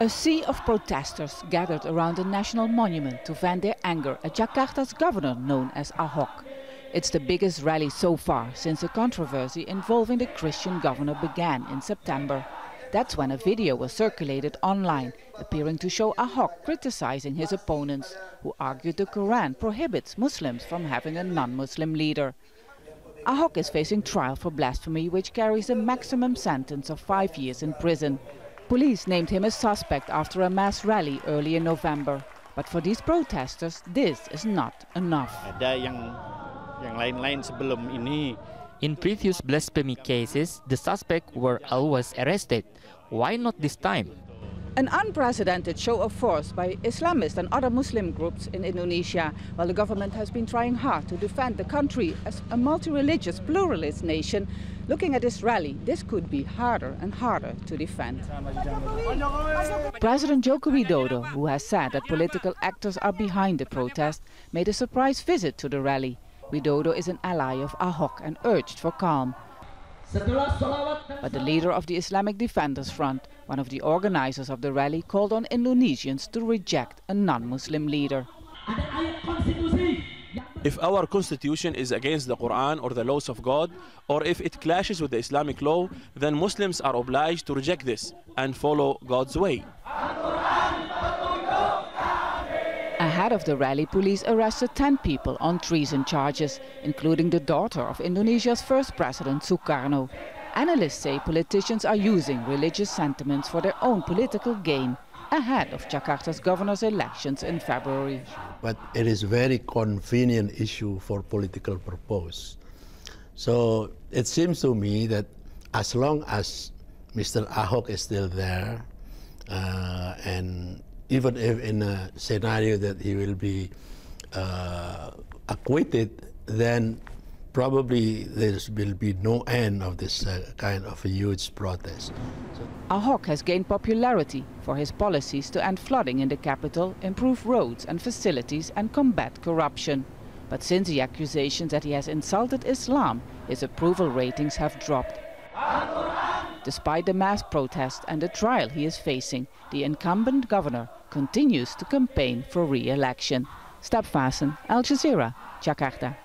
A sea of protesters gathered around a national monument to vent their anger at Jakarta's governor known as Ahok. It's the biggest rally so far since the controversy involving the Christian governor began in September. That's when a video was circulated online, appearing to show Ahok criticizing his opponents, who argued the Quran prohibits Muslims from having a non-Muslim leader. Ahok is facing trial for blasphemy, which carries a maximum sentence of 5 years in prison. Police named him a suspect after a mass rally early in November. But for these protesters, this is not enough. In previous blasphemy cases, the suspects were always arrested. Why not this time? An unprecedented show of force by Islamist and other Muslim groups in Indonesia, while the government has been trying hard to defend the country as a multi-religious pluralist nation. Looking at this rally, this could be harder and harder to defend. President Joko Widodo, who has said that political actors are behind the protest, made a surprise visit to the rally. Widodo is an ally of Ahok and urged for calm. But the leader of the Islamic Defenders Front, one of the organizers of the rally, called on Indonesians to reject a non-Muslim leader. If our constitution is against the Quran or the laws of God, or if it clashes with the Islamic law, then Muslims are obliged to reject this and follow God's way. Ahead of the rally, police arrested 10 people on treason charges, including the daughter of Indonesia's first president, Sukarno. Analysts say politicians are using religious sentiments for their own political gain, ahead of Jakarta's governor's elections in February. But it is a very convenient issue for political purpose. So it seems to me that as long as Mr. Ahok is still there, and even if in a scenario that he will be acquitted, then probably there will be no end of this kind of a huge protest. Ahok has gained popularity for his policies to end flooding in the capital, improve roads and facilities and combat corruption. But since the accusations that he has insulted Islam, his approval ratings have dropped. Despite the mass protest and the trial he is facing, the incumbent governor continues to campaign for re-election. Stap Vassen, Al Jazeera, Jakarta.